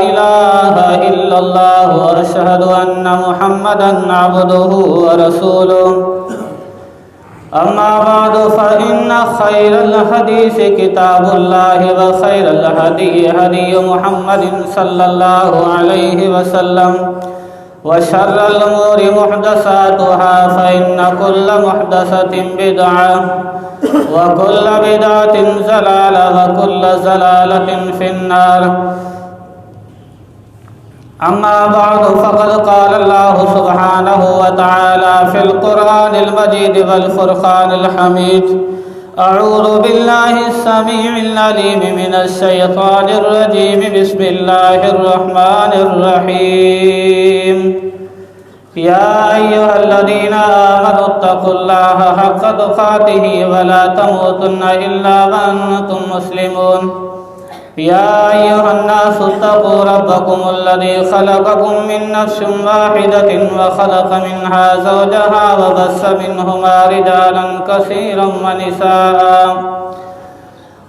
إله إلا الله وأشهد أن محمدا عبده ورسوله أما بعد فإن خير الحديث كتاب الله وخير الهدي هدي محمد صلى الله عليه وسلم وشر الأمور محدثاتها فإن كل محدثة بدعة وكل بدعة ضلالة وكل ضلالة في النار أما بعد فقد قال الله سبحانه وتعالى في القرآن المجيد والفرقان الحميد أعوذ بالله السميع العليم من الشيطان الرجيم بسم الله الرحمن الرحيم يا أيها الذين آمنوا اتقوا الله حق تقاته ولا تموتن إلا وأنتم مسلمون يا أيها الناس اتقوا ربكم الذي خلقكم من نفس واحدة وخلق منها زوجها وبث منهما رجالا كثيرا ونساء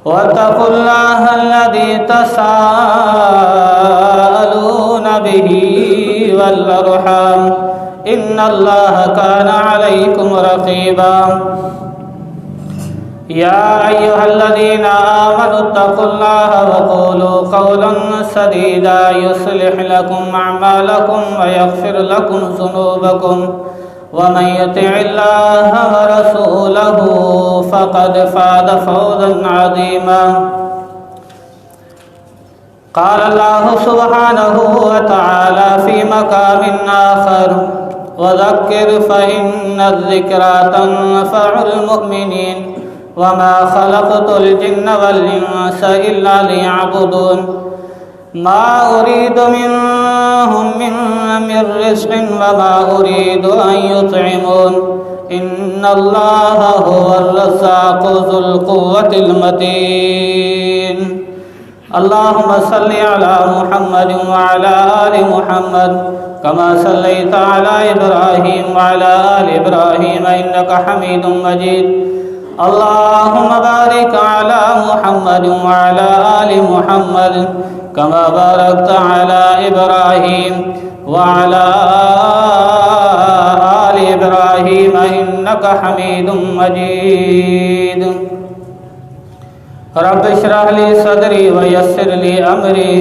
واتقوا الله الذي تساءلون به والأرحام إن الله كان عليكم رقيبا يا أيها الذين آمنوا اتقوا الله وقولوا قولا سديدا يصلح لكم أعمالكم ويغفر لكم ذنوبكم ومن يطع الله ورسوله فقد فاز فوزا عظيما قال الله سبحانه وتعالى في مقام آخر وذكر فإن الذكرى تنفع المؤمنين وما خلقت الجن والإنس إلا ليعبدون ما أريد منهم من رزق وما أريد أن يطعمون إن الله هو الرزاق ذو القوة المتين اللهم صل على محمد وعلى آل محمد كما صليت على إبراهيم وعلى آل إبراهيم إنك حميد مجيد اللهم بارك على محمد وعلى آل محمد كما باركت على إبراهيم وعلى آل إبراهيم إنك حميد مجيد رب اشرح لي صدري ويسر لي أمري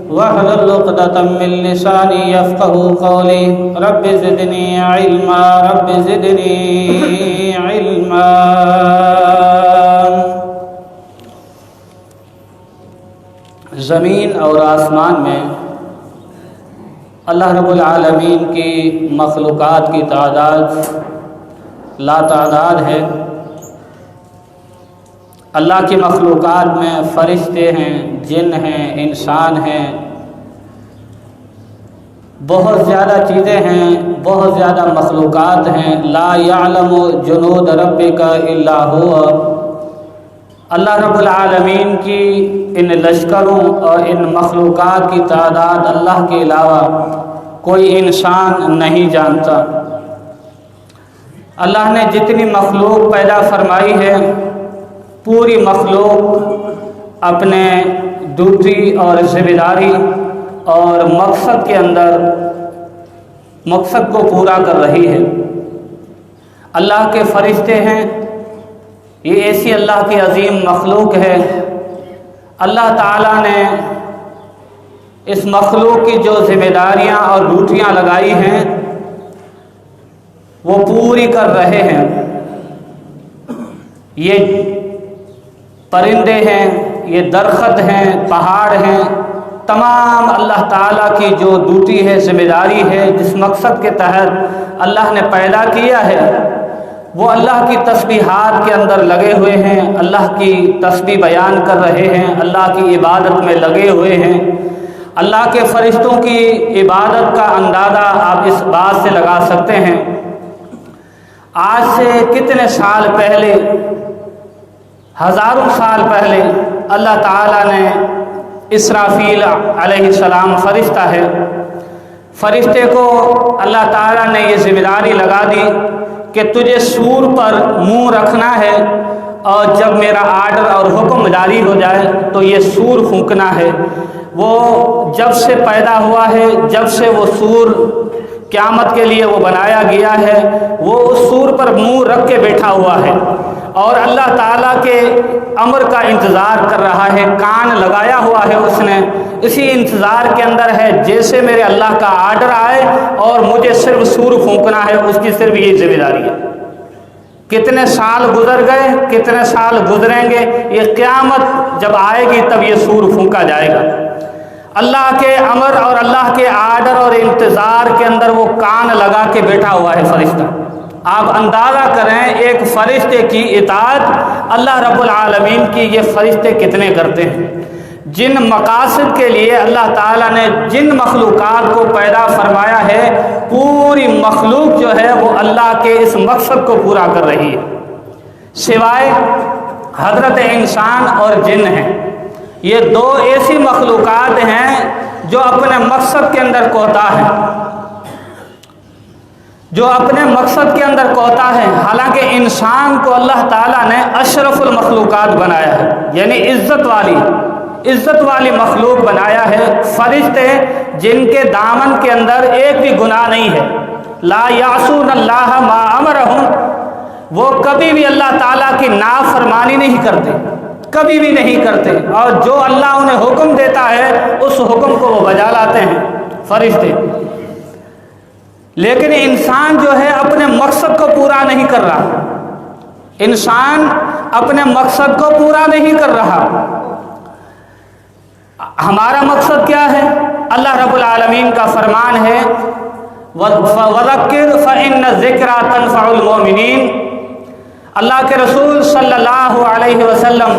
واحلل عقدة من لساني يفقهوا قولي رب زدني علما رب زدني علما زمین اور آسمان میں اللہ رب العالمین کی مخلوقات کی تعداد لا تعداد ہے۔ اللہ کی مخلوقات میں فرشتے ہیں، جن ہیں، انسان ہیں، بہت زیادہ چیزیں ہیں، بہت زیادہ مخلوقات ہیں۔ لا یعلم جنود ربک الا هو۔ اللہ رب العالمین کی ان لشکروں اور ان مخلوقات کی تعداد اللہ کے علاوہ کوئی انسان نہیں جانتا۔ اللہ نے جتنی مخلوق پیدا فرمائی ہے، پوری مخلوق اپنے ڈیوٹی اور ذمہ داری اور مقصد کے اندر مقصد کو پورا کر رہی ہے۔ اللہ کے فرشتے ہیں، یہ ایسی اللہ کی عظیم مخلوق ہے۔ اللہ تعالیٰ نے اس مخلوق کی جو ذمہ داریاں اور ڈیوٹیاں لگائی ہیں وہ پوری کر رہے ہیں۔ یہ پرندے ہیں، یہ درخت ہیں، پہاڑ ہیں، تمام اللہ تعالیٰ کی جو ڈیوٹی ہے، ذمہ داری ہے، جس مقصد کے تحت اللہ نے پیدا کیا ہے، وہ اللہ کی تسبیحات کے اندر لگے ہوئے ہیں، اللہ کی تسبیح بیان کر رہے ہیں، اللہ کی عبادت میں لگے ہوئے ہیں۔ اللہ کے فرشتوں کی عبادت کا اندازہ آپ اس بات سے لگا سکتے ہیں، آج سے کتنے سال پہلے، ہزاروں سال پہلے اللہ تعالیٰ نے اسرافیل علیہ السلام فرشتہ ہے، فرشتے کو اللہ تعالیٰ نے یہ ذمہ داری لگا دی کہ تجھے سور پر منہ رکھنا ہے اور جب میرا آرڈر اور حکم جاری ہو جائے تو یہ سور پھونکنا ہے۔ وہ جب سے پیدا ہوا ہے، جب سے وہ سور قیامت کے لیے وہ بنایا گیا ہے، وہ اس سور پر منہ رکھ کے بیٹھا ہوا ہے اور اللہ تعالیٰ کے امر کا انتظار کر رہا ہے، کان لگایا ہوا ہے اس نے، اسی انتظار کے اندر ہے جیسے میرے اللہ کا آرڈر آئے اور مجھے صرف سور پھونکنا ہے، اس کی صرف یہ ذمہ داری ہے۔ کتنے سال گزر گئے، کتنے سال گزریں گے، یہ قیامت جب آئے گی تب یہ سور پھونکا جائے گا۔ اللہ کے امر اور اللہ کے آرڈر اور انتظار کے اندر وہ کان لگا کے بیٹھا ہوا ہے فرشتہ۔ آپ اندازہ کریں ایک فرشتے کی اطاعت اللہ رب العالمین کی یہ فرشتے کتنے کرتے ہیں۔ جن مقاصد کے لیے اللہ تعالیٰ نے جن مخلوقات کو پیدا فرمایا ہے، پوری مخلوق جو ہے وہ اللہ کے اس مقصد کو پورا کر رہی ہے، سوائے حضرت انسان اور جن ہیں۔ یہ دو ایسی مخلوقات ہیں جو اپنے مقصد کے اندر کوتا ہے، جو اپنے مقصد کے اندر کوتا ہے۔ حالانکہ انسان کو اللہ تعالیٰ نے اشرف المخلوقات بنایا ہے، یعنی عزت والی مخلوق بنایا ہے۔ فرشتے جن کے دامن کے اندر ایک بھی گناہ نہیں ہے، لا یعصون اللہ ما امرہم، وہ کبھی بھی اللہ تعالیٰ کی نافرمانی نہیں کرتے، کبھی بھی نہیں کرتے، اور جو اللہ انہیں حکم دیتا ہے اس حکم کو وہ بجا لاتے ہیں فرشتے۔ لیکن انسان جو ہے اپنے مقصد کو پورا نہیں کر رہا، انسان اپنے مقصد کو پورا نہیں کر رہا۔ ہمارا مقصد کیا ہے؟ اللہ رب العالمین کا فرمان ہے وَذَكِّرْ فَإِنَّ الذِّكْرَىٰ تَنفَعُ الْمُؤْمِنِينَ۔ اللہ کے رسول صلی اللہ علیہ وسلم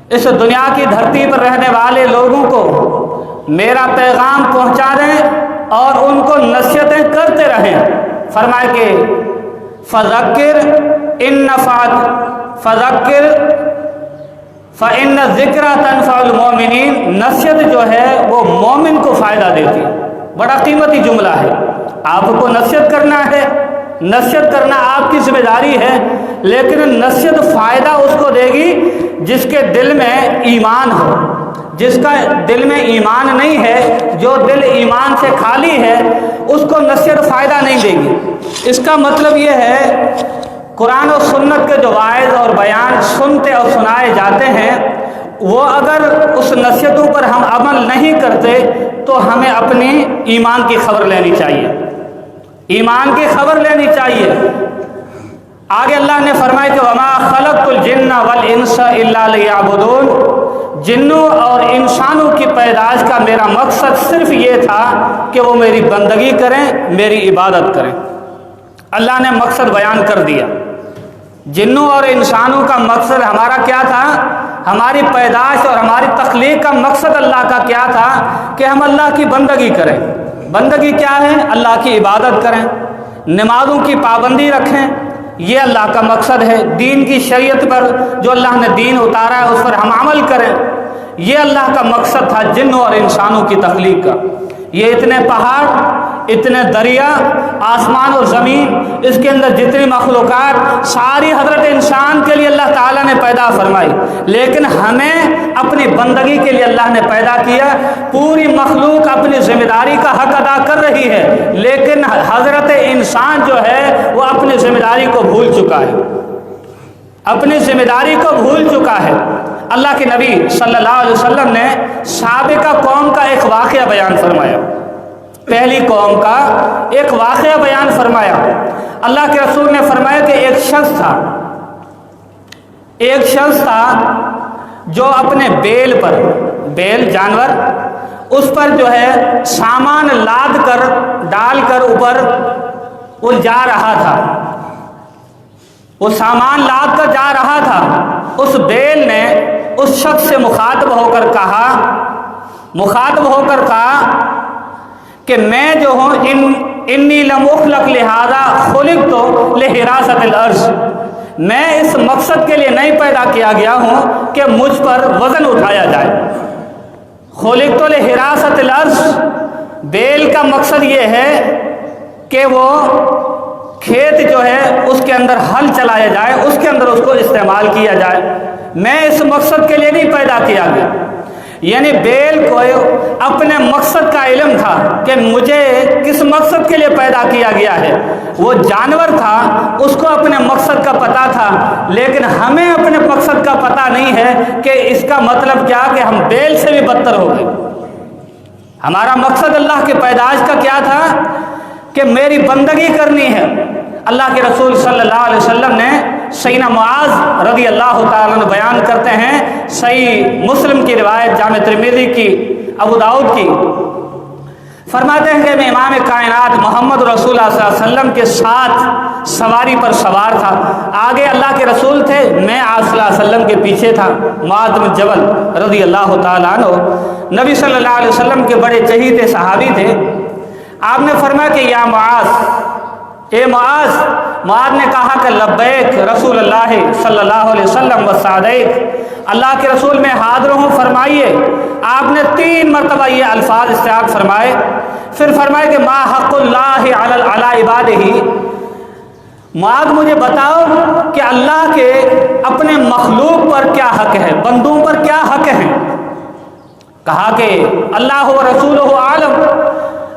اس دنیا کی دھرتی پر رہنے والے لوگوں کو میرا پیغام پہنچا دیں اور ان کو نصیحتیں کرتے رہیں۔ فرمائے کہ فَذَكِّرْ إِن نَفَعَتْ فَذَكِّرْ فَإِنَّ الذِّكْرَىٰ تَنفَعُ الْمُؤْمِنِينَ۔ نصیحت جو ہے وہ مومن کو فائدہ دیتی ہے۔ بڑا قیمتی جملہ ہے۔ آپ کو نصیحت کرنا ہے، نصیحت کرنا آپ کی ذمہ داری ہے، لیکن نصیحت فائدہ اس کو دے گی جس کے دل میں ایمان ہو۔ جس کا دل میں ایمان نہیں ہے، جو دل ایمان سے خالی ہے، اس کو نصیحت فائدہ نہیں دے گی۔ اس کا مطلب یہ ہے قرآن و سنت کے جو واعظ اور بیان سنتے اور سنائے جاتے ہیں، وہ اگر اس نصیحتوں پر ہم عمل نہیں کرتے تو ہمیں اپنی ایمان کی خبر لینی چاہیے، ایمان کی خبر لینی چاہیے۔ آگے اللہ نے فرمایا کہ وَمَا خَلَقْتُ الْجِنَّ وَالْإِنسَ إِلَّا لِيَعْبُدُونَ۔ جنوں اور انسانوں کی پیدائش کا میرا مقصد صرف یہ تھا کہ وہ میری بندگی کریں، میری عبادت کریں۔ اللہ نے مقصد بیان کر دیا۔ جنوں اور انسانوں کا مقصد ہمارا کیا تھا؟ ہماری پیدائش اور ہماری تخلیق کا مقصد اللہ کا کیا تھا کہ ہم اللہ کی بندگی کریں۔ بندگی کیا ہے؟ اللہ کی عبادت کریں، نمازوں کی پابندی رکھیں، یہ اللہ کا مقصد ہے۔ دین کی شریعت پر جو اللہ نے دین اتارا ہے اس پر ہم عمل کریں، یہ اللہ کا مقصد تھا جنوں اور انسانوں کی تخلیق کا۔ یہ اتنے پہاڑ، اتنے دریا، آسمان اور زمین، اس کے اندر جتنی مخلوقات، ساری حضرت انسان کے لیے اللہ تعالیٰ نے پیدا فرمائی، لیکن ہمیں اپنی بندگی کے لیے اللہ نے پیدا کیا۔ پوری مخلوق اپنی ذمہ داری کا حق ادا کر رہی ہے، لیکن حضرت انسان جو ہے وہ اپنی ذمہ داری کو بھول چکا ہے، اپنی ذمہ داری کو بھول چکا ہے۔ اللہ کے نبی صلی اللہ علیہ وسلم نے سابقہ قوم کا ایک واقعہ بیان فرمایا، پہلی قوم کا ایک واقعہ بیان فرمایا۔ اللہ کے رسول نے فرمایا کہ ایک شخص تھا جو اپنے بیل پر، بیل جانور، اس پر جو ہے سامان لاد کر ڈال کر اوپر وہ جا رہا تھا، وہ سامان لاد کر جا رہا تھا۔ اس بیل نے اس شخص سے مخاطب ہو کر کہا کہ میں جو ہوں انی لم اخلق لہذا خلقت لحراست الارض، میں اس مقصد کے لیے نہیں پیدا کیا گیا ہوں کہ مجھ پر وزن اٹھایا جائے۔ خلقت لحراست الارض، بیل کا مقصد یہ ہے کہ وہ کھیت جو ہے اس کے اندر ہل چلایا جائے، اس کے اندر اس کو استعمال کیا جائے۔ میں اس مقصد کے لیے نہیں پیدا کیا گیا۔ یعنی بیل کو اپنے مقصد کا علم تھا کہ مجھے کس مقصد کے لیے پیدا کیا گیا ہے۔ وہ جانور تھا، اس کو اپنے مقصد کا پتہ تھا، لیکن ہمیں اپنے مقصد کا پتہ نہیں ہے کہ اس کا مطلب کیا کہ ہم بیل سے بھی بدتر ہو گئے۔ ہمارا مقصد اللہ کے پیدائش کا کیا تھا کہ میری بندگی کرنی ہے۔ اللہ کے رسول صلی اللہ علیہ وسلم نے سیدنا معاذ رضی اللہ تعالیٰ عنہ بیان کرتے ہیں، صحیح مسلم کی روایت، جامع ترمذی کی، ابو داؤد کی، فرماتے ہیں کہ میں امام کائنات محمد رسول اللہ صلی اللہ علیہ وسلم کے ساتھ سواری پر سوار تھا۔ آگے اللہ کے رسول تھے، میں آپ صلی اللہ علیہ وسلم کے پیچھے تھا۔ معاذ بن جبل رضی اللہ تعالیٰ عنہ نبی صلی اللہ علیہ وسلم کے بڑے چہیتے صحابی تھے۔ آپ نے فرمایا کہ یا معاذ، اے معاذ۔ معاذ نے کہا کہ لبیک رسول اللہ صلی اللہ علیہ وسلم و سعدیک، اللہ کے رسول میں حاضر ہوں، فرمائیے۔ آپ نے 3 مرتبہ یہ الفاظ استعمال فرمائے، پھر فرمائے کہ ما حق اللہ علی عبادہ، معاذ مجھے بتاؤ کہ اللہ کے اپنے مخلوق پر کیا حق ہے، بندوں پر کیا حق ہے۔ کہا کہ اللہ و رسولہ عالم،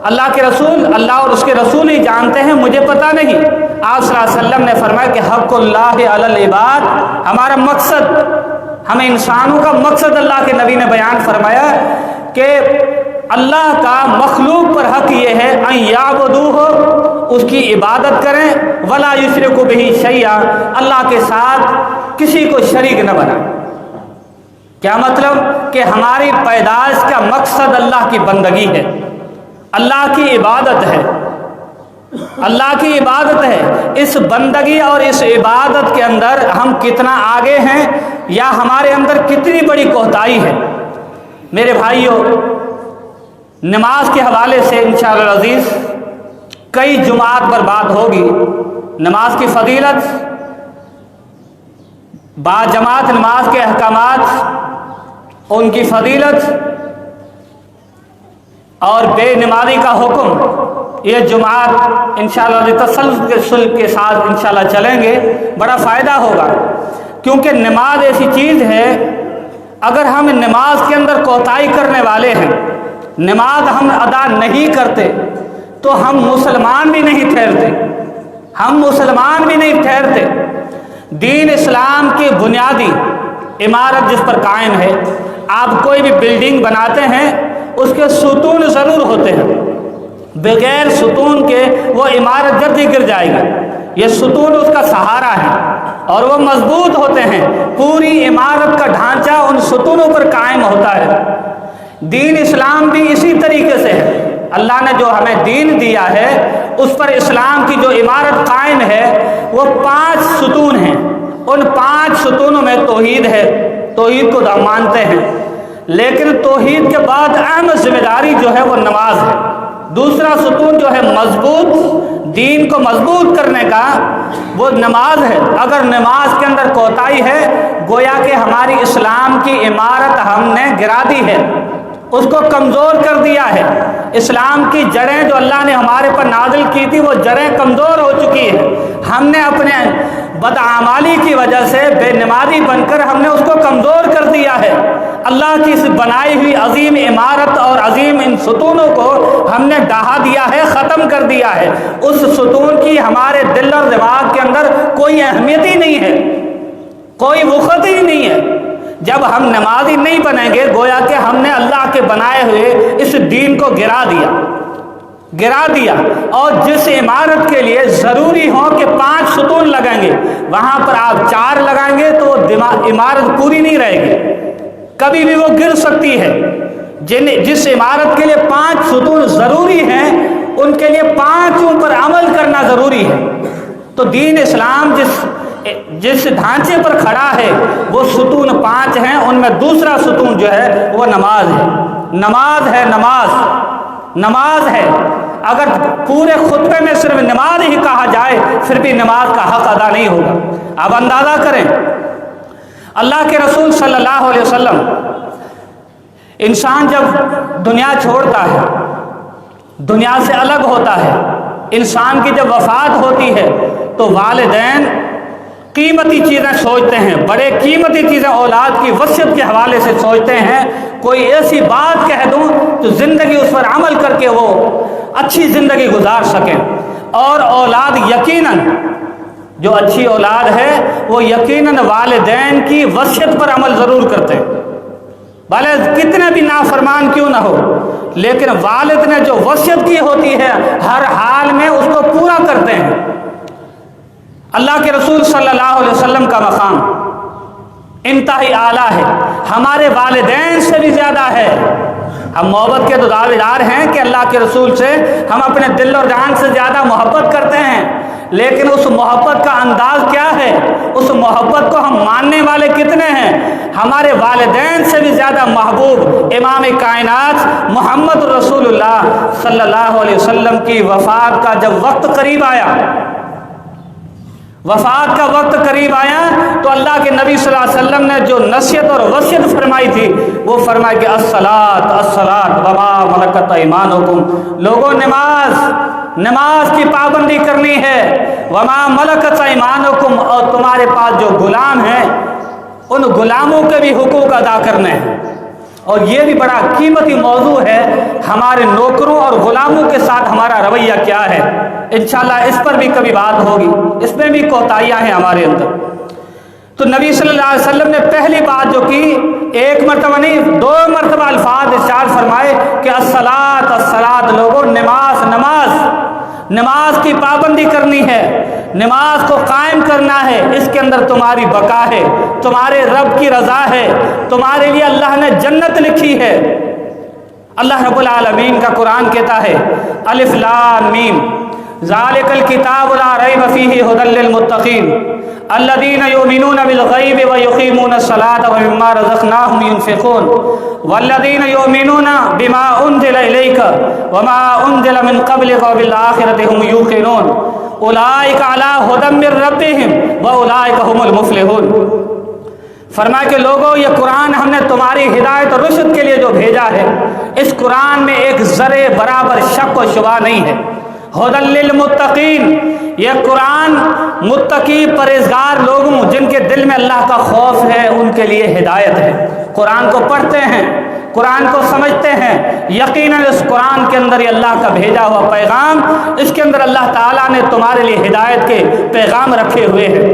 اللہ کے رسول، اللہ اور اس کے رسول ہی جانتے ہیں، مجھے پتہ نہیں۔ آپ صلی اللہ علیہ وسلم نے فرمایا کہ حق اللہ علی العباد، ہمارا مقصد، ہمیں انسانوں کا مقصد اللہ کے نبی نے بیان فرمایا کہ اللہ کا مخلوق پر حق یہ ہے ان یعبدوہ، اس کی عبادت کریں، ولا یشرکوا بہ شیئا، اللہ کے ساتھ کسی کو شریک نہ بنائیں۔ کیا مطلب کہ ہماری پیدائش کا مقصد اللہ کی بندگی ہے، اللہ کی عبادت ہے، اللہ کی عبادت ہے۔ اس بندگی اور اس عبادت کے اندر ہم کتنا آگے ہیں یا ہمارے اندر کتنی بڑی کوتاہی ہے۔ میرے بھائیوں، نماز کے حوالے سے انشاءاللہ العزیز کئی جمعات پر بات ہوگی۔ نماز کی فضیلت، با جماعت نماز کے احکامات، ان کی فضیلت اور بے نمازی کا حکم، یہ جمعات انشاءاللہ تسلسل کے ساتھ انشاءاللہ چلیں گے، بڑا فائدہ ہوگا۔ کیونکہ نماز ایسی چیز ہے، اگر ہم نماز کے اندر کوتاہی کرنے والے ہیں، نماز ہم ادا نہیں کرتے، تو ہم مسلمان بھی نہیں ٹھہرتے، ہم مسلمان بھی نہیں ٹھہرتے۔ دین اسلام کی بنیادی عمارت جس پر قائم ہے، آپ کوئی بھی بلڈنگ بناتے ہیں، اس کے ستون ضرور ہوتے ہیں، بغیر ستون کے وہ عمارت جب بھی گر جائے گی۔ یہ ستون اس کا سہارا ہے اور وہ مضبوط ہوتے ہیں، پوری عمارت کا ڈھانچہ ان ستونوں پر قائم ہوتا ہے۔ دین اسلام بھی اسی طریقے سے ہے۔ اللہ نے جو ہمیں دین دیا ہے، اس پر اسلام کی جو عمارت قائم ہے وہ 5 ستون ہیں۔ ان 5 ستونوں میں توحید ہے، توحید کو ہم مانتے ہیں، لیکن توحید کے بعد اہم ذمہ داری جو ہے وہ نماز ہے۔ دوسرا ستون جو ہے مضبوط، دین کو مضبوط کرنے کا، وہ نماز ہے۔ اگر نماز کے اندر کوتاہی ہے، گویا کہ ہماری اسلام کی عمارت ہم نے گرا دی ہے، اس کو کمزور کر دیا ہے۔ اسلام کی جڑیں جو اللہ نے ہمارے پر نازل کی تھی، وہ جڑیں کمزور ہو چکی ہیں۔ ہم نے اپنے بدعمالی کی وجہ سے بے نمازی بن کر ہم نے اس کو کمزور کر دیا ہے۔ اللہ کی اس بنائی ہوئی عظیم عمارت اور عظیم ان ستونوں کو ہم نے ڈھا دیا ہے، ختم کر دیا ہے۔ اس ستون کی ہمارے دل اور دماغ کے اندر کوئی اہمیت ہی نہیں ہے، کوئی وقت ہی نہیں ہے۔ جب ہم نمازی نہیں بنیں گے، گویا کہ ہم نے اللہ کے بنائے ہوئے اس دین کو گرا دیا۔ اور جس عمارت کے لیے ضروری ہو کہ 5 ستون لگیں گے، وہاں پر آپ 4 لگائیں گے تو عمارت پوری نہیں رہے گی، کبھی بھی وہ گر سکتی ہے۔ جس عمارت کے لیے 5 ستون ضروری ہیں، ان کے لیے 5 پر عمل کرنا ضروری ہے۔ تو دین اسلام جس ڈھانچے پر کھڑا ہے، وہ ستون 5 ہیں، ان میں دوسرا ستون جو ہے وہ نماز ہے۔ نماز ہے۔ اگر پورے خطبے میں صرف نماز ہی کہا جائے، پھر بھی نماز کا حق ادا نہیں ہوگا۔ اب اندازہ کریں، اللہ کے رسول صلی اللہ علیہ وسلم، انسان جب دنیا چھوڑتا ہے، دنیا سے الگ ہوتا ہے، انسان کی جب وفات ہوتی ہے تو والدین قیمتی چیزیں سوچتے ہیں، بڑے قیمتی چیزیں اولاد کی وصیت کے حوالے سے سوچتے ہیں، کوئی ایسی بات کہہ دوں تو زندگی اس پر عمل کر کے وہ اچھی زندگی گزار سکیں۔ اور اولاد یقیناً، جو اچھی اولاد ہے وہ یقیناً والدین کی وصیت پر عمل ضرور کرتے ہیں، والد کتنے بھی نافرمان کیوں نہ ہو، لیکن والد نے جو وصیت کی ہوتی ہے ہر حال میں اس کو پورا کرتے ہیں۔ اللہ کے رسول صلی اللہ علیہ وسلم کا مقام انتہائی اعلیٰ ہے، ہمارے والدین سے بھی زیادہ ہے۔ ہم محبت کے تو دعویدار ہیں کہ اللہ کے رسول سے ہم اپنے دل اور جان سے زیادہ محبت کرتے ہیں، لیکن اس محبت کا انداز کیا ہے، اس محبت کو ہم ماننے والے کتنے ہیں؟ ہمارے والدین سے بھی زیادہ محبوب امام کائنات محمد رسول اللہ صلی اللہ علیہ وسلم کی وفات کا جب وقت قریب آیا، وفات کا وقت قریب آیا تو اللہ کے نبی صلی اللہ علیہ وسلم نے جو نصیحت اور وصیت فرمائی تھی وہ فرمایا کہ الصلاۃ الصلاۃ وما ملکت ایمانکم، لوگوں نماز کی پابندی کرنی ہے، وما ملکت ایمانکم، اور تمہارے پاس جو غلام ہیں ان غلاموں کے بھی حقوق ادا کرنے ہیں۔ اور یہ بھی بڑا قیمتی موضوع ہے، ہمارے نوکروں اور غلاموں کے ساتھ ہمارا رویہ کیا ہے۔ انشاءاللہ اس پر بھی کبھی بات ہوگی، اس میں بھی کوتاہیاں ہیں ہمارے اندر۔ تو نبی صلی اللہ علیہ وسلم نے پہلی بات جو کی، ایک مرتبہ نہیں 2 مرتبہ الفاظ ارشاد فرمائے کہ الصلاۃ الصلاۃ، لوگوں نماز کی پابندی کرنی ہے، نماز کو قائم کرنا ہے، اس کے اندر تمہاری بقا ہے، تمہارے رب کی رضا ہے، تمہارے لیے اللہ نے جنت لکھی ہے۔ اللہ رب العالمین کا قرآن کہتا ہے الف لام میم ذالک الکتاب لا ریب فیہ ھدی للمتقین الذین یؤمنون بالغیب ویقیمون الصلاۃ ومما رزقناہم ینفقون والذین یؤمنون بما انزل الیک وما انزل من قبلک وبالآخرۃ ھم یوقنون اولئک علی ھدی من ربہم واولئک ھم المفلحون۔ فرمایا کہ لوگوں، یہ قرآن ہم نے تمہاری ہدایت اور رشد کے لیے جو بھیجا ہے، اس قرآن میں ایک ذرے برابر شک و شبہ نہیں ہے۔ ھدی للمتقین، یہ قرآن متقی پرہیزگار لوگوں جن کے دل میں اللہ کا خوف ہے ان کے لیے ہدایت ہے۔ قرآن کو پڑھتے ہیں، قرآن کو سمجھتے ہیں، یقیناً اس قرآن کے اندر یہ اللہ کا بھیجا ہوا پیغام، اس کے اندر اللہ تعالیٰ نے تمہارے لیے ہدایت کے پیغام رکھے ہوئے ہیں۔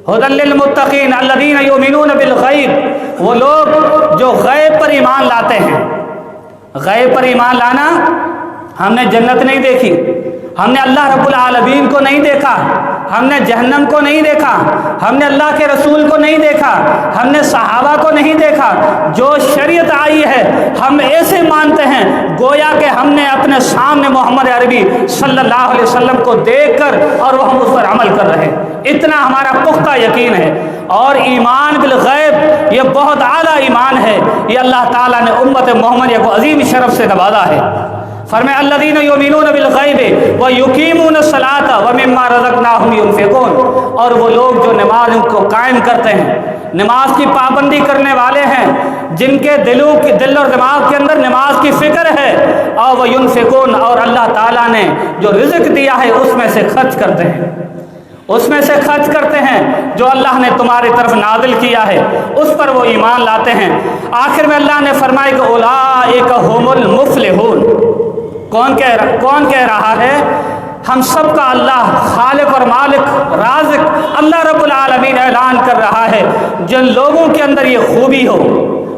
ھدی للمتقین الذین یؤمنون بالغیب، وہ لوگ جو غیب پر ایمان لاتے ہیں۔ غیب پر ایمان لانا، ہم نے جنت نہیں دیکھی، ہم نے اللہ رب العالمین کو نہیں دیکھا، ہم نے جہنم کو نہیں دیکھا، ہم نے اللہ کے رسول کو نہیں دیکھا، ہم نے صحابہ کو نہیں دیکھا، جو شریعت آئی ہے ہم ایسے مانتے ہیں گویا کہ ہم نے اپنے سامنے محمد عربی صلی اللہ علیہ وسلم کو دیکھ کر اور وہ ہم اس پر عمل کر رہے ہیں، اتنا ہمارا پختہ یقین ہے۔ اور ایمان بالغیب یہ بہت اعلیٰ ایمان ہے، یہ اللہ تعالیٰ نے امت محمدیہ کو عظیم شرف سے نوازا ہے۔ فرمایا الذین یؤمنون بالغیب ویقیمون الصلاۃ ومما رزقناہم ینفقون، اور وہ لوگ جو نماز کو قائم کرتے ہیں، نماز کی پابندی کرنے والے ہیں، جن کے دل اور دماغ کے اندر نماز کی فکر ہے، اور وہ ینفقون، اور اللہ تعالیٰ نے جو رزق دیا ہے اس میں سے خرچ کرتے ہیں، اس میں سے خرچ کرتے ہیں جو اللہ نے تمہاری طرف نازل کیا ہے، اس پر وہ ایمان لاتے ہیں۔ آخر میں اللہ نے فرمایا کہ اولئک ھم المفلحون۔ کون کہہ رہا ہے؟ ہم سب کا اللہ خالق اور مالک رازق اللہ رب العالمین اعلان کر رہا ہے، جن لوگوں کے اندر یہ خوبی ہو،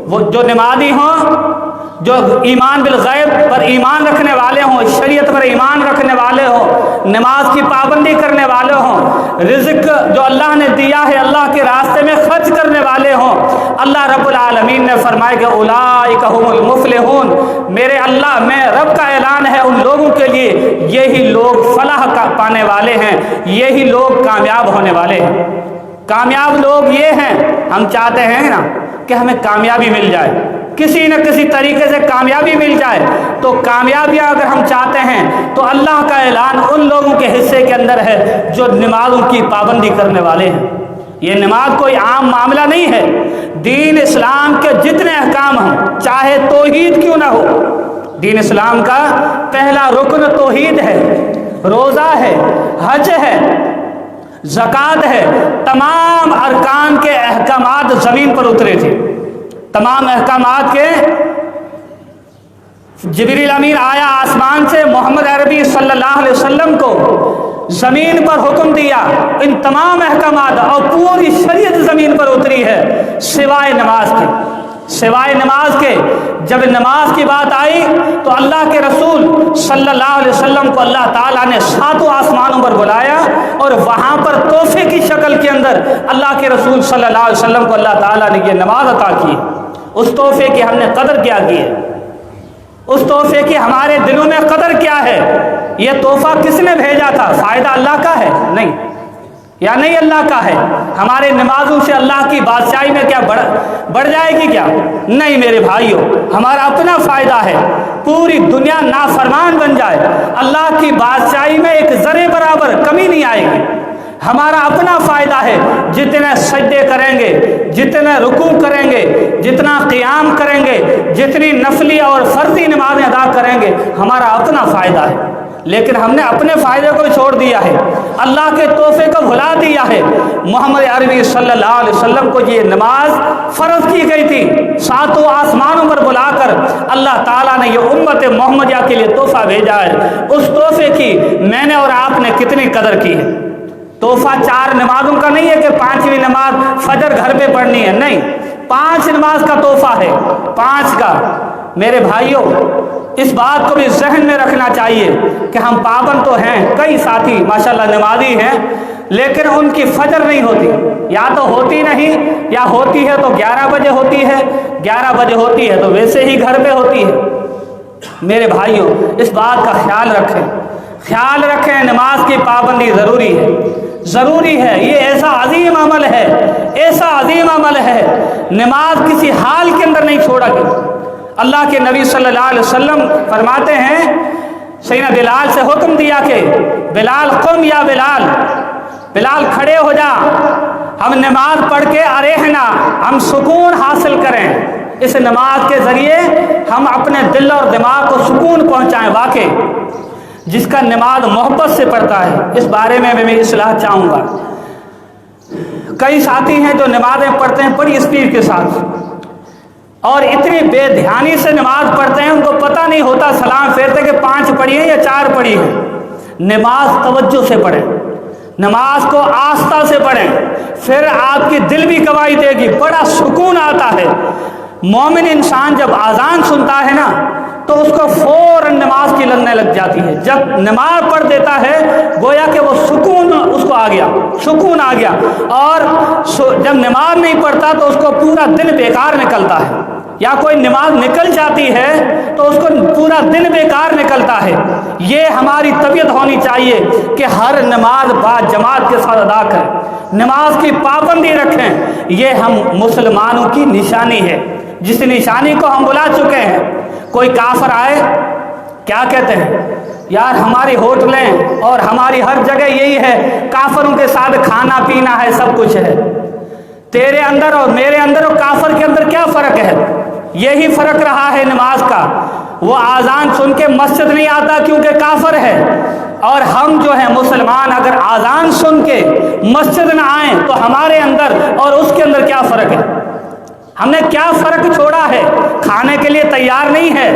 وہ جو نمازی ہوں، جو ایمان بالغیب پر ایمان رکھنے والے ہوں، شریعت پر ایمان رکھنے والے ہوں، نماز کی پابندی کرنے والے ہوں، رزق جو اللہ نے دیا ہے اللہ کے راستے میں خرچ کرنے والے ہوں، اللہ رب العالمین نے فرمایا کہ اولئک ھم المفلحون، میرے اللہ میں رب کا اعلان ہے ان لوگوں کے لیے، یہی لوگ فلاح پانے والے ہیں، یہی لوگ کامیاب ہونے والے ہیں۔ کامیاب لوگ یہ ہیں، ہم چاہتے ہیں نا کہ ہمیں کامیابی مل جائے، کسی نہ کسی طریقے سے کامیابی مل جائے، تو کامیابیاں اگر ہم چاہتے ہیں تو اللہ کا اعلان ان لوگوں کے حصے کے اندر ہے جو نمازوں کی پابندی کرنے والے ہیں۔ یہ نماز کوئی عام معاملہ نہیں ہے، دین اسلام کے جتنے احکام ہیں، چاہے توحید کیوں نہ ہو، دین اسلام کا پہلا رکن توحید ہے، روزہ ہے، حج ہے، زکوٰۃ ہے، تمام ارکان کے احکامات زمین پر اترے تھے۔ تمام احکامات کے جبریل امین آیا آسمان سے، محمد عربی صلی اللہ علیہ وسلم کو زمین پر حکم دیا، ان تمام احکامات اور پوری شریعت زمین پر اتری ہے سوائے نماز کے، سوائے نماز کے۔ جب نماز کی بات آئی تو اللہ کے رسول صلی اللہ علیہ وسلم کو اللہ تعالیٰ نے ساتوں آسمانوں پر بلایا اور وہاں پر تحفے کی شکل کے اندر اللہ کے رسول صلی اللہ علیہ وسلم کو اللہ تعالیٰ نے یہ نماز عطا کی۔ اس تحفے کی ہم نے قدر کیا کی ہے؟ اس تحفے کی ہمارے دلوں میں قدر کیا ہے؟ یہ تحفہ کس نے بھیجا تھا؟ فائدہ اللہ کا ہے؟ نہیں، یا نہیں اللہ کا ہے؟ ہمارے نمازوں سے اللہ کی بادشاہی میں کیا بڑھ جائے گی کیا؟ نہیں میرے بھائیوں، ہمارا اپنا فائدہ ہے۔ پوری دنیا نافرمان بن جائے، اللہ کی بادشاہی میں ایک ذرے برابر کمی نہیں آئے گی۔ ہمارا اپنا فائدہ ہے، جتنے سجدے کریں گے، جتنے رکوع کریں گے، جتنا قیام کریں گے، جتنی نفلی اور فرضی نمازیں ادا کریں گے، ہمارا اپنا فائدہ ہے۔ لیکن ہم نے اپنے فائدے کو چھوڑ دیا ہے، اللہ کے تحفے کو بھلا دیا ہے۔ محمد عربی صلی اللہ علیہ وسلم کو یہ نماز فرض کی گئی تھی، ساتوں آسمانوں پر بلا کر اللہ تعالیٰ نے یہ امت محمدیہ کے لیے تحفہ بھیجا ہے۔ اس تحفے کی میں نے اور آپ نے کتنی قدر کی ہے؟ تحفہ 4 نمازوں کا نہیں ہے کہ 5ویں نماز فجر گھر پہ پڑھنی ہے، نہیں، 5 نماز کا تحفہ ہے، 5 کا۔ میرے بھائیوں، اس بات کو بھی ذہن میں رکھنا چاہیے کہ ہم پابند تو ہیں، کئی ساتھی ماشاءاللہ نمازی ہیں، لیکن ان کی فجر نہیں ہوتی، یا تو ہوتی نہیں، یا ہوتی ہے تو 11 بجے ہوتی ہے، 11 بجے ہوتی ہے تو ویسے ہی گھر پہ ہوتی ہے۔ میرے بھائیوں، اس بات کا خیال رکھیں، خیال رکھیں، نماز کی پابندی ضروری ہے، ضروری ہے۔ یہ ایسا عظیم عمل ہے، ایسا عظیم عمل ہے، نماز کسی حال کے اندر نہیں چھوڑا گیا۔ اللہ کے نبی صلی اللہ علیہ وسلم فرماتے ہیں، سیدنا بلال سے حکم دیا کہ بلال قم یا بلال، بلال کھڑے ہو جا، ہم نماز پڑھ کے ارحنا، ہم سکون حاصل کریں، اس نماز کے ذریعے ہم اپنے دل اور دماغ کو سکون پہنچائیں۔ واقعی جس کا نماز محبت سے پڑھتا ہے، اس بارے میں میں اصلاح چاہوں گا۔ کئی ساتھی ہیں جو نمازیں پڑھتے ہیں بڑی اسپیڈ کے ساتھ اور اتنی بے دھیانی سے نماز پڑھتے ہیں، ان کو پتہ نہیں ہوتا سلام پھیرتے کہ 5 پڑھی ہیں یا 4 پڑھی ہیں۔ نماز توجہ سے پڑھیں، نماز کو آستہ سے پڑھیں، پھر آپ کی دل بھی گواہی دے گی، بڑا سکون آتا ہے۔ مومن انسان جب اذان سنتا ہے نا تو اس کو فوراً نماز کی لگنے لگ جاتی ہے۔ جب نماز پڑھ دیتا ہے گویا کہ وہ سکون اس کو آ گیا، سکون آ گیا، اور جب نماز نہیں پڑھتا تو اس کو پورا دن بیکار نکلتا ہے، یا کوئی نماز نکل جاتی ہے تو اس کو پورا دن بیکار نکلتا ہے۔ یہ ہماری طبیعت ہونی چاہیے کہ ہر نماز با جماعت کے ساتھ ادا کریں، نماز کی پابندی رکھیں۔ یہ ہم مسلمانوں کی نشانی ہے، جس نشانی کو ہم بلا چکے ہیں۔ کوئی کافر آئے، کیا کہتے ہیں؟ یار ہماری ہوٹلیں اور ہماری ہر جگہ یہی ہے، کافروں کے ساتھ کھانا پینا ہے، سب کچھ ہے۔ تیرے اندر اور میرے اندر اور کافر کے اندر کیا فرق ہے؟ یہی فرق رہا ہے نماز کا۔ وہ آذان سن کے مسجد نہیں آتا کیونکہ کافر ہے، اور ہم جو ہیں مسلمان اگر آذان سن کے مسجد نہ آئیں تو ہمارے اندر اور اس کے اندر کیا فرق ہے؟ ہم نے کیا فرق چھوڑا ہے؟ کھانے کے لیے تیار نہیں ہے،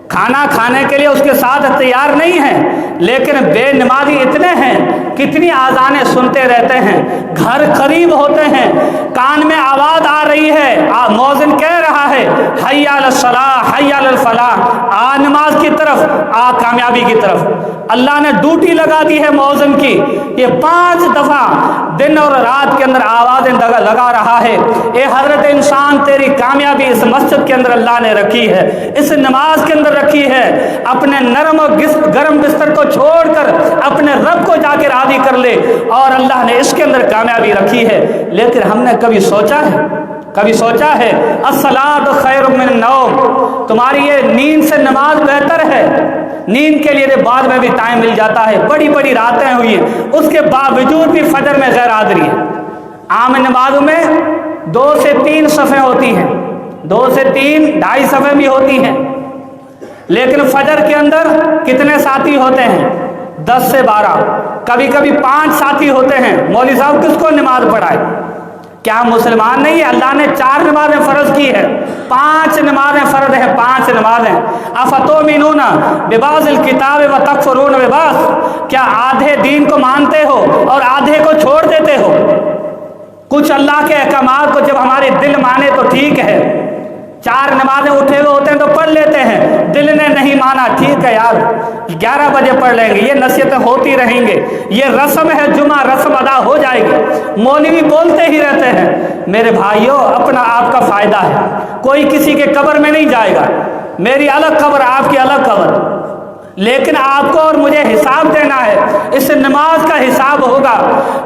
کھانا کھانے کے لیے اس کے ساتھ تیار نہیں ہے، لیکن بے نمازی اتنے ہیں، کتنی آذانیں سنتے رہتے ہیں، گھر قریب ہوتے ہیں، کان میں آواز آ رہی ہے، مؤذن کہہ رہا ہے حی علی الصلاۃ حی علی الفلاح، آ نماز کی طرف، آ کامیابی کی طرف۔ اللہ نے ڈیوٹی لگا دی ہے مؤذن کی، یہ 5 دفعہ دن اور رات کے اندر آوازیں لگا رہا ہے۔ اے حضرت انسان، تیری کامیابی اس مسجد کے اندر اللہ نے رکھی ہے، اس نماز کے اندر رکھی ہے۔ اپنے نرم اور گرم بستر کو چھوڑ کر اپنے رب کو جا کے راضی کر لے، اور اللہ نے اس کے اندر کامیابی رکھی ہے۔ لیکن ہم نے کبھی سوچا ہے، کبھی سوچا ہے الصلاۃ خیر من النوم، تمہاری یہ نیند سے نماز بہتر ہے۔ نیند کے لیے بعد میں بھی ٹائم مل جاتا ہے، بڑی بڑی راتیں ہوئی ہیں، اس کے باوجود بھی فجر میں غیر حاضری ہے۔ عام نمازوں میں 2 سے 3 صفیں ہوتی ہیں، 2 سے 3 2.5 صفیں بھی ہوتی ہیں، لیکن فجر کے اندر کتنے ساتھی ہوتے ہیں؟ 10 سے 12, کبھی کبھی 5 ساتھی ہوتے ہیں، مولوی صاحب کس کو نماز پڑھائے؟ کیا ہم مسلمان نہیں ہے؟ اللہ نے 4 نمازیں فرض کی ہے، 5 نمازیں فرض ہیں، 5 نمازیں۔ افتؤمنون ببعض الکتاب وتکفرون ببعض، کیا آدھے دین کو مانتے ہو اور آدھے کو چھوڑ دیتے ہو؟ کچھ اللہ کے احکامات کو جب ہمارے دل مانے تو ٹھیک ہے، 4 نمازیں اٹھے ہوئے ہوتے ہیں تو پڑھ لیتے ہیں، دل نے نہیں مانا، ٹھیک ہے یار 11 بجے پڑھ لیں گے، یہ نصیحتیں ہوتی رہیں گے، یہ رسم ہے، جمعہ رسم ادا ہو جائے گی، مولوی بولتے ہی رہتے ہیں۔ میرے بھائیوں، اپنا آپ کا فائدہ ہے، کوئی کسی کے قبر میں نہیں جائے گا، میری الگ قبر، آپ کی الگ قبر، لیکن آپ کو اور مجھے حساب دینا ہے، اس نماز کا حساب ہوگا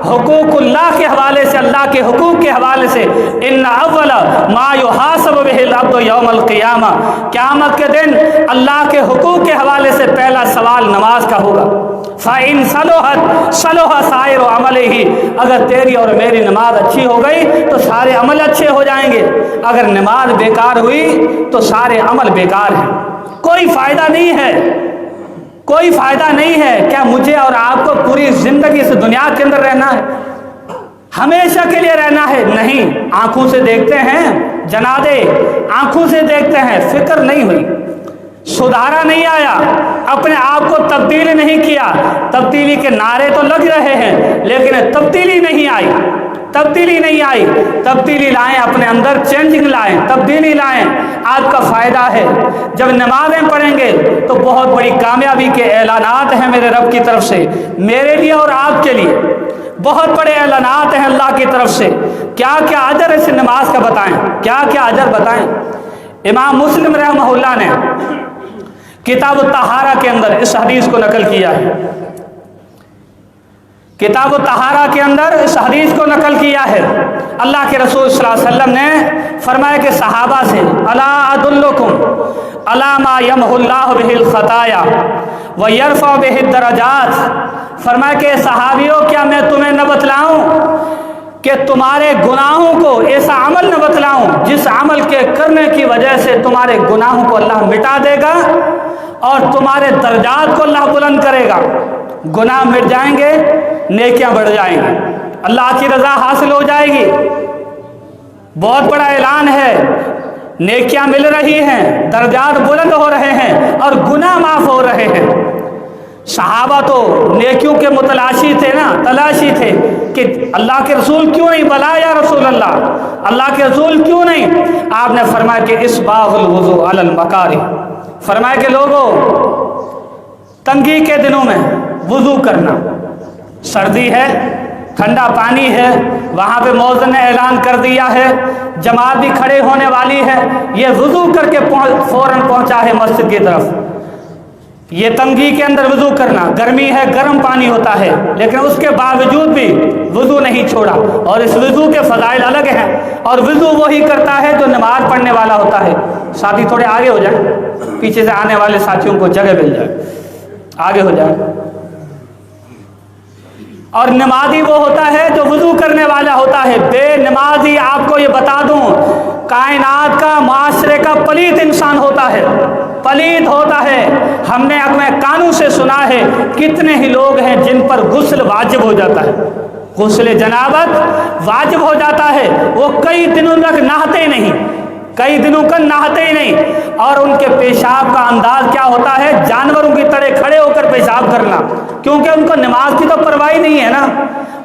حقوق اللہ کے حوالے سے، اللہ کے حقوق کے حوالے سے۔ ان اول ما یحاسب بہ العبد یوم القیامہ، قیامت کے دن اللہ کے حقوق کے حوالے سے پہلا سوال نماز کا ہوگا۔ فَإِن صَلُحَتْ صَلُحَ سَائِرُ عَمَلِهِ، اگر تیری اور میری نماز اچھی ہو گئی تو سارے عمل اچھے ہو جائیں گے، اگر نماز بیکار ہوئی تو سارے عمل بیکار ہیں، کوئی فائدہ نہیں ہے، کوئی فائدہ نہیں ہے۔ کیا مجھے اور آپ کو پوری زندگی اس دنیا کے اندر رہنا ہے؟ ہمیشہ کے لیے رہنا ہے؟ نہیں، آنکھوں سے دیکھتے ہیں جنازے، آنکھوں سے دیکھتے ہیں، فکر نہیں ہوئی، سدھارا نہیں آیا، اپنے آپ کو تبدیل نہیں کیا، تبدیلی کے نعرے تو لگ رہے ہیں لیکن تبدیلی نہیں آئی، تبدیلی نہیں آئی۔ تبدیلی لائیں، اپنے اندر چینجنگ لائیں، تبدیلی لائیں، آپ کا فائدہ ہے۔ جب نمازیں پڑھیں گے تو بہت بڑی کامیابی کے اعلانات ہیں میرے رب کی طرف سے، میرے لیے اور آپ کے لیے بہت بڑے اعلانات ہیں اللہ کی طرف سے۔ کیا کیا اجر اس نماز کا بتائیں، کیا کیا اجر بتائیں۔ امام مسلم رحمہ اللہ نے کتاب الطہارہ کے اندر اس حدیث کو نقل کیا ہے، کتاب الطہارہ کے اندر اس حدیث کو نقل کیا ہے۔ اللہ کے رسول صلی اللہ علیہ وسلم نے فرمایا کہ صحابہ سے، الا ادلکم الا ما یمحو اللہ بہ الخطایا ویرفع بہ الدرجات، فرمایا کہ صحابیوں کیا میں تمہیں نہ بتلاؤں کہ تمہارے گناہوں کو، ایسا عمل نہ بتلاؤں جس عمل کے کرنے کی وجہ سے تمہارے گناہوں کو اللہ مٹا دے گا اور تمہارے درجات کو اللہ بلند کرے گا، گناہ مٹ جائیں گے، نیکیاں بڑھ جائیں گی، اللہ کی رضا حاصل ہو جائے گی۔ بہت بڑا اعلان ہے، نیکیاں مل رہی ہیں، درجات بلند ہو رہے ہیں اور گناہ معاف ہو رہے ہیں۔ صحابہ تو نیکیوں کے متلاشی تھے نا، تلاشی تھے کہ اللہ کے رسول کیوں نہیں، بلا یا رسول اللہ، اللہ کے رسول کیوں نہیں؟ آپ نے فرمایا کہ اسباغ الوضوء علی المکارہ، فرمایا کہ لوگوں تنگی کے دنوں میں وضو کرنا، سردی ہے، ٹھنڈا پانی ہے، وہاں پہ مؤذن نے اعلان کر دیا ہے، جماعت بھی کھڑے ہونے والی ہے، یہ وضو کر کے فوراً پہنچا ہے مسجد کی طرف۔ یہ تنگی کے اندر وضو کرنا، گرمی ہے، گرم پانی ہوتا ہے، لیکن اس کے باوجود بھی وضو نہیں چھوڑا، اور اس وضو کے فضائل الگ ہیں، اور وضو وہی کرتا ہے جو نماز پڑھنے والا ہوتا ہے۔ ساتھی تھوڑے آگے ہو جائیں، پیچھے سے آنے والے ساتھیوں کو جگہ مل جائے، آگے ہو جائے۔ اور نمازی وہ ہوتا ہے جو وضو کرنے والا ہوتا ہے، بے نمازی آپ کو یہ بتا دوں کائنات کا، معاشرے کا پلیت انسان ہوتا ہے، پلید ہوتا ہے۔ ہم نے اپنے کانوں سے سنا ہے کتنے ہی لوگ ہیں جن پر غسل واجب ہو جاتا ہے، غسل جنابت واجب ہو جاتا ہے، وہ کئی دنوں تک نہاتے نہیں، کئی دنوں کا نہاتے ہی نہیں، اور ان کے پیشاب کا انداز کیا ہوتا ہے، جانوروں کی طرح کھڑے ہو کر پیشاب کرنا، کیونکہ ان کو نماز کی تو پرواہ نہیں ہے نا،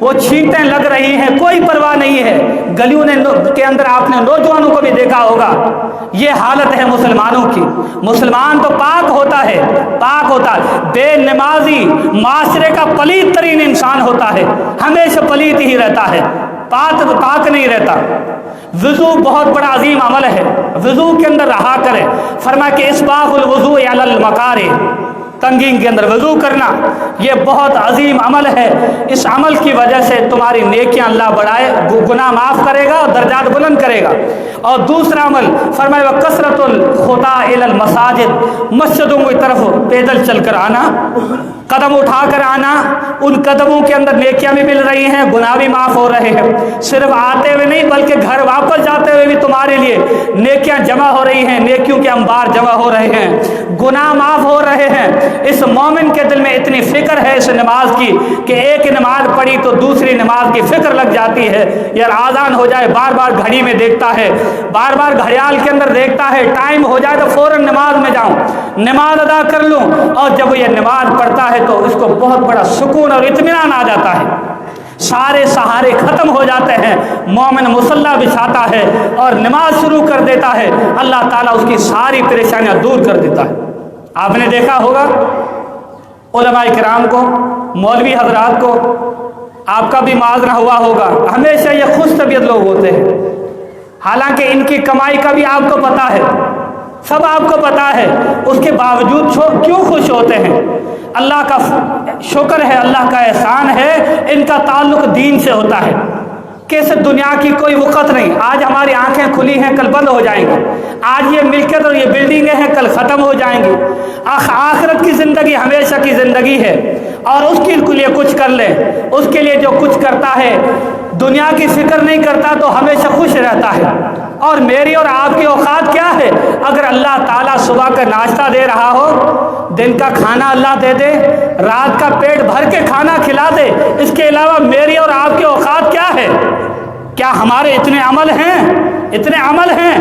وہ چھینٹیں لگ رہی ہیں، کوئی پرواہ نہیں ہے۔ گلیوں کے اندر آپ نے نوجوانوں کو بھی دیکھا ہوگا، یہ حالت ہے مسلمانوں کی۔ مسلمان تو پاک ہوتا ہے، پاک ہوتا ہے، بے نمازی معاشرے کا پلید ترین انسان ہوتا ہے، ہمیشہ پلید ہی رہتا ہے، پاک نہیں رہتا۔ وضو بہت بڑا عظیم عمل ہے، وضو کے اندر رہا کرے۔ فرمایا کہ اسباغ الوضوء علی المکارہ، تنگی کے اندر وضو کرنا یہ بہت عظیم عمل ہے، اس عمل کی وجہ سے تمہاری نیکیاں اللہ بڑھائے، گناہ معاف کرے گا اور درجات بلند کرے گا۔ اور دوسرا عمل فرمایا وکثرۃ الخطا الی المساجد، مسجدوں کی طرف پیدل چل کر آنا، قدم اٹھا کر آنا، ان قدموں کے اندر نیکیاں بھی مل رہی ہیں، گناہ بھی معاف ہو رہے ہیں، صرف آتے ہوئے نہیں بلکہ گھر واپس جاتے ہوئے بھی تمہارے لیے نیکیاں جمع ہو رہی ہیں، نیکیوں کے انبار جمع ہو رہے ہیں، گناہ معاف ہو رہے ہیں۔ اس مومن کے دل میں اتنی فکر ہے اس نماز کی کہ ایک نماز پڑھی تو دوسری نماز کی فکر لگ جاتی ہے۔ یار آذان ہو جائے بار بار گھڑی میں دیکھتا ہے، بار بار گھڑیال کے اندر دیکھتا ہے، ٹائم ہو جائے تو فوراً نماز میں جاؤں، نماز ادا کر لوں۔ اور جب وہ یہ نماز پڑھتا ہے تو اس کو بہت بڑا سکون اور اطمینان آ جاتا ہے، سارے سہارے ختم ہو جاتے ہیں۔ مومن مصلی بچھاتا ہے اور نماز شروع کر دیتا ہے، اللہ تعالیٰ اس کی ساری پریشانیاں دور کر دیتا ہے۔ آپ نے دیکھا ہوگا علماء کرام کو، مولوی حضرات کو، آپ کا بھی معاذرہ ہوا ہوگا، ہمیشہ یہ خوش طبیعت لوگ ہوتے ہیں، حالانکہ ان کی کمائی کا بھی آپ کو پتہ ہے، سب آپ کو پتہ ہے، اس کے باوجود کیوں خوش ہوتے ہیں؟ اللہ کا شکر ہے، اللہ کا احسان ہے، ان کا تعلق دین سے ہوتا ہے۔ کس دنیا کی کوئی وقت نہیں، آج ہماری آنکھیں کھلی ہیں کل بند ہو جائیں گی، آج یہ ملکیت اور یہ بلڈنگیں ہیں کل ختم ہو جائیں گی۔ آخرت کی زندگی ہمیشہ کی زندگی ہے، اور اس کے لیے کچھ کر لیں، اس کے لیے جو کچھ کرتا ہے، دنیا کی فکر نہیں کرتا تو ہمیشہ خوش رہتا ہے۔ اور میری اور آپ کی اوقات کیا ہے؟ اگر اللہ تعالیٰ صبح کا ناشتہ دے رہا ہو، دن کا کھانا اللہ دے دے، رات کا پیٹ بھر کے کھانا کھلا دے، اس کے علاوہ میری اور آپ کی اوقات کیا ہے؟ کیا ہمارے اتنے عمل ہیں؟ اتنے عمل ہیں؟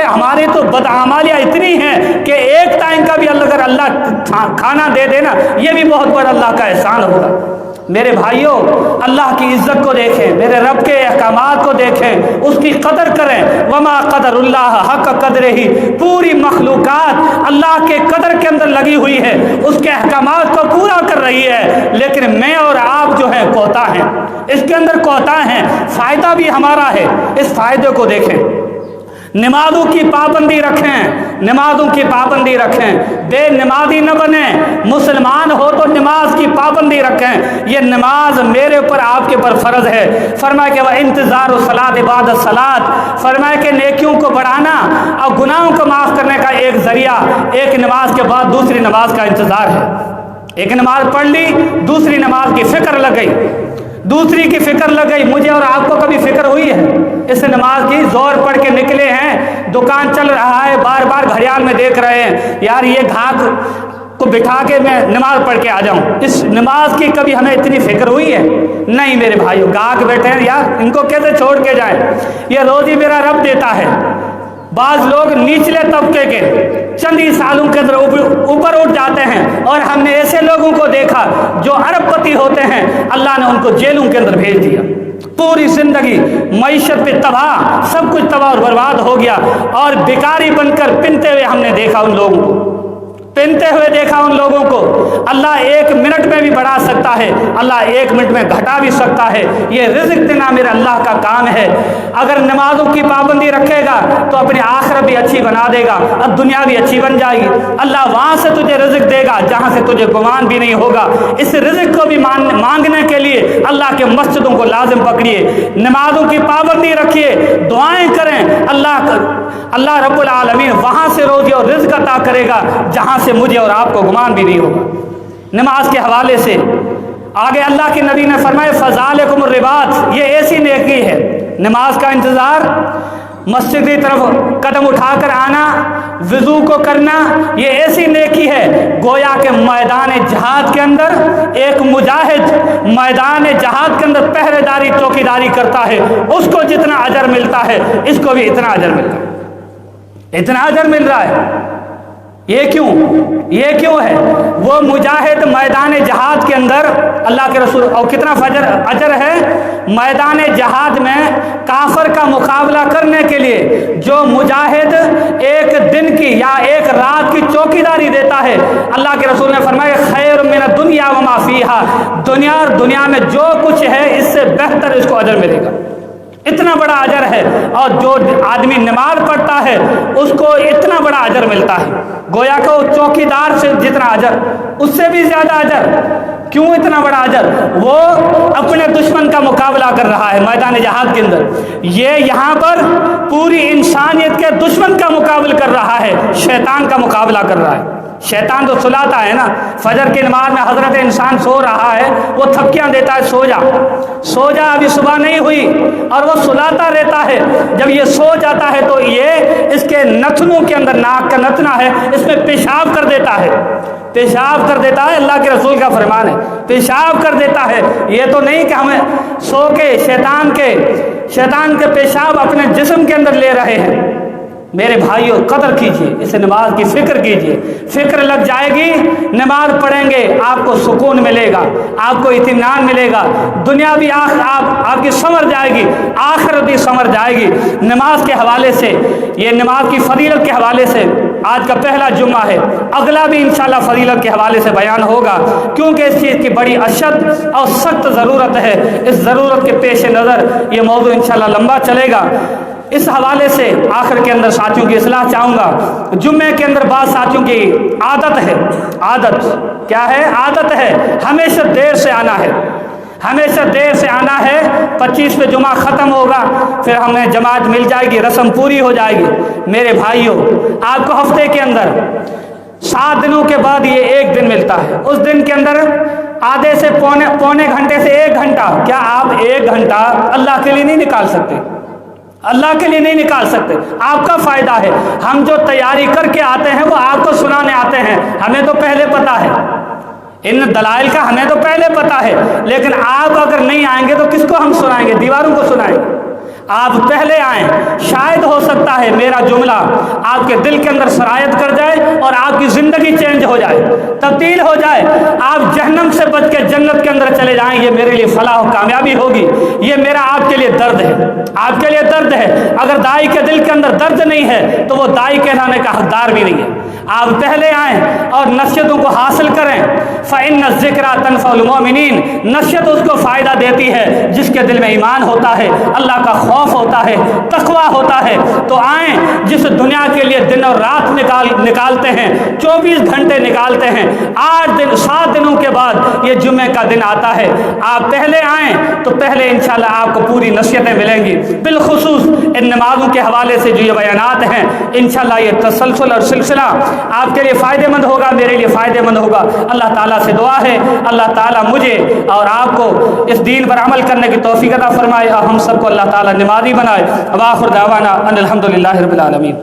ہماری تو بدعمالیاں اتنی ہیں کہ ایک ٹائم کا بھی اگر اللہ کھانا دے دے نا، یہ بھی بہت بڑا اللہ کا احسان ہوگا۔ میرے بھائیوں، اللہ کی عزت کو دیکھیں، میرے رب کے احکامات کو دیکھیں، اس کی قدر کریں۔ وما قدر اللہ حق قدرہ، پوری مخلوقات اللہ کے قدر کے اندر لگی ہوئی ہے، اس کے احکامات کو پورا کر رہی ہے، لیکن میں اور آپ جو ہیں کوتا ہیں، اس کے اندر کوتا ہیں۔ فائدہ بھی ہمارا ہے، اس فائدے کو دیکھیں۔ نمازوں کی پابندی رکھیں، نمازوں کی پابندی رکھیں، بے نمازی نہ بنیں۔ مسلمان ہو تو نماز کی پابندی رکھیں، یہ نماز میرے اوپر آپ کے اوپر فرض ہے۔ فرمایا کہ وہ انتظار الصلاۃ بعد الصلاۃ، فرمایا کہ نیکیوں کو بڑھانا اور گناہوں کو معاف کرنے کا ایک ذریعہ ایک نماز کے بعد دوسری نماز کا انتظار ہے۔ ایک نماز پڑھ لی، دوسری نماز کی فکر لگ گئی، دوسری کی فکر لگ گئی۔ مجھے اور آپ کو کبھی فکر ہوئی ہے اس نماز کی؟ زور پڑھ کے نکلے ہیں، دکان چل رہا ہے، بار بار گھڑیال میں دیکھ رہے ہیں، یار یہ گھاٹ کو بٹھا کے میں نماز پڑھ کے آ جاؤں۔ اس نماز کی کبھی ہمیں اتنی فکر ہوئی ہے؟ نہیں میرے بھائیوں، گاہک بیٹھے ہیں، یار ان کو کیسے چھوڑ کے جائیں، یہ روزی میرا رب دیتا ہے۔ بعض لوگ نچلے طبقے کے چند ہی سالوں کے اندر اوپر اٹھ جاتے ہیں، اور ہم نے ایسے لوگوں کو دیکھا جو ارب پتی ہوتے ہیں، اللہ نے ان کو جیلوں کے اندر بھیج دیا، پوری زندگی معیشت پہ تباہ، سب کچھ تباہ اور برباد ہو گیا، اور بیکاری بن کر پنتے ہوئے ہم نے دیکھا ان لوگوں کو، پنتے ہوئے دیکھا ان لوگوں کو۔ اللہ ایک منٹ میں بھی بڑھا سکتا ہے، اللہ ایک منٹ میں گھٹا بھی سکتا ہے، یہ رزق دینا میرا اللہ کا کام ہے۔ اگر نمازوں کی پابندی رکھے گا تو اپنی آخرت بھی اچھی بنا دے گا، اب دنیا بھی اچھی بن جائے گی۔ اللہ وہاں سے تجھے رزق دے گا جہاں سے تجھے گمان بھی نہیں ہوگا۔ اس رزق کو بھی مانگنے کے لیے اللہ کے مسجدوں کو لازم پکڑیے، نمازوں کی پابندی رکھیے، دعائیں کریں، اللہ رب العالمین وہاں سے روزی اور رزق عطا کرے گا جہاں سے مجھے اور آپ کو گمان بھی نہیں ہوگا۔ نماز کے حوالے سے آگے اللہ کے نبی نے فرمایا فذالکم الرباط، یہ ایسی نیکی ہے، نماز کا انتظار، مسجد کی طرف قدم اٹھا کر آنا، وضو کو کرنا، یہ ایسی نیکی ہے گویا کہ میدان جہاد کے اندر ایک مجاہد میدان جہاد کے اندر پہرے داری چوکیداری کرتا ہے، اس کو جتنا اجر ملتا ہے اس کو بھی اتنا اجر ملتا ہے، اتنا اجر مل رہا ہے۔ یہ کیوں ہے؟ وہ مجاہد میدان جہاد کے اندر، اللہ کے رسول، اور کتنا اجر ہے میدان جہاد میں کافر کا مقابلہ کرنے کے لیے جو مجاہد ایک دن کی یا ایک رات کی چوکیداری دیتا ہے، اللہ کے رسول نے فرمایا خیر من الدنیا وما فیہا، دنیا میں جو کچھ ہے اس سے بہتر اس کو اجر ملے گا، اتنا بڑا اجر ہے۔ اور جو آدمی نماز پڑھتا ہے اس کو اتنا بڑا اجر ملتا ہے، گویا کہ وہ چوکیدار سے جتنا اجر اس سے بھی زیادہ اجر۔ کیوں اتنا بڑا اجر؟ وہ اپنے دشمن کا مقابلہ کر رہا ہے میدان جہاد کے اندر، یہ یہاں پر پوری انسانیت کے دشمن کا مقابلہ کر رہا ہے، شیطان کا مقابلہ کر رہا ہے۔ شیطان تو سلاتا ہے نا، فجر کی نماز میں حضرت انسان سو رہا ہے، وہ تھپکیاں دیتا ہے، سو جا سو جا، ابھی صبح نہیں ہوئی، اور وہ سلاتا رہتا ہے۔ جب یہ سو جاتا ہے تو یہ اس کے نتنوں کے اندر، ناک کا نتنا ہے، اس میں پیشاب کر دیتا ہے، پیشاب کر دیتا ہے، اللہ کے رسول کا فرمان ہے، پیشاب کر دیتا ہے۔ یہ تو نہیں کہ ہمیں سو کے شیطان کے پیشاب اپنے جسم کے اندر لے رہے ہیں۔ میرے بھائیوں، قدر کیجئے، اس نماز کی فکر کیجئے، فکر لگ جائے گی، نماز پڑھیں گے آپ کو سکون ملے گا، آپ کو اطمینان ملے گا، دنیا بھی آپ کی سنور جائے گی، آخرت بھی سنور جائے گی۔ نماز کے حوالے سے، یہ نماز کی فضیلت کے حوالے سے آج کا پہلا جمعہ ہے، اگلا بھی انشاءاللہ فضیلت کے حوالے سے بیان ہوگا، کیونکہ اس چیز کی بڑی اشد اور سخت ضرورت ہے۔ اس ضرورت کے پیش نظر یہ موضوع انشاءاللہ لمبا چلے گا۔ اس حوالے سے آخر کے اندر ساتھیوں کی اصلاح چاہوں گا۔ جمعے کے اندر بعض ساتھیوں کی عادت ہے، عادت کیا ہے؟ عادت ہے ہمیشہ دیر سے آنا ہے، ہمیشہ دیر سے آنا ہے۔ 25 پہ جمعہ ختم ہوگا، پھر ہمیں جماعت مل جائے گی، رسم پوری ہو جائے گی۔ میرے بھائیوں، آپ کو ہفتے کے اندر 7 دنوں کے بعد یہ ایک دن ملتا ہے، اس دن کے اندر آدھے سے پونے گھنٹے سے 1 گھنٹہ، کیا آپ 1 گھنٹہ اللہ کے لیے نہیں نکال سکتے؟ اللہ کے لیے نہیں نکال سکتے؟ آپ کا فائدہ ہے۔ ہم جو تیاری کر کے آتے ہیں وہ آپ کو سنانے آتے ہیں، ہمیں تو پہلے پتہ ہے، ان دلائل کا ہمیں تو پہلے پتہ ہے، لیکن آپ اگر نہیں آئیں گے تو کس کو ہم سنائیں گے؟ دیواروں کو سنائیں گے؟ آپ پہلے آئیں، شاید ہو سکتا ہے میرا جملہ آپ کے دل کے اندر سرایت کر جائے اور آپ کی زندگی چینج ہو جائے، تبدیل ہو جائے، آپ جہنم سے بچ کے جنت کے اندر چلے جائیں۔ یہ میرے لیے فلاح و کامیابی ہوگی، یہ میرا آپ کے لیے درد ہے، آپ کے لیے درد ہے۔ اگر دائی کے دل کے اندر درد نہیں ہے تو وہ دائی کہلانے کا حقدار بھی نہیں ہے۔ آپ پہلے آئیں اور نصیحتوں کو حاصل کریں۔ فإن الذکرى تنفع المؤمنین، نصیحت اس کو فائدہ دیتی ہے جس کے دل میں ایمان ہوتا ہے، اللہ کا خوف ہوتا ہے، تقویٰ ہوتا ہے۔ تو آئیں، جس دنیا کے لیے دن اور رات نکالتے ہیں، 24 گھنٹے نکالتے ہیں، 7 دنوں کے بعد یہ جمعے کا دن آتا ہے، آپ پہلے آئیں تو پہلے انشاءاللہ آپ کو پوری نصیحتیں ملیں گی۔ بالخصوص ان نمازوں کے حوالے سے جو یہ بیانات ہیں، انشاءاللہ یہ تسلسل اور سلسلہ آپ کے لیے فائدہ مند ہوگا، میرے لیے فائدہ مند ہوگا۔ اللہ تعالیٰ سے دعا ہے اللہ تعالیٰ مجھے اور آپ کو اس دین پر عمل کرنے کی توفیق عطا فرمائے اور ہم سب کو اللہ تعالیٰ نمازی بنائے۔ وآخر دعوانا ان الحمدللہ رب العالمین۔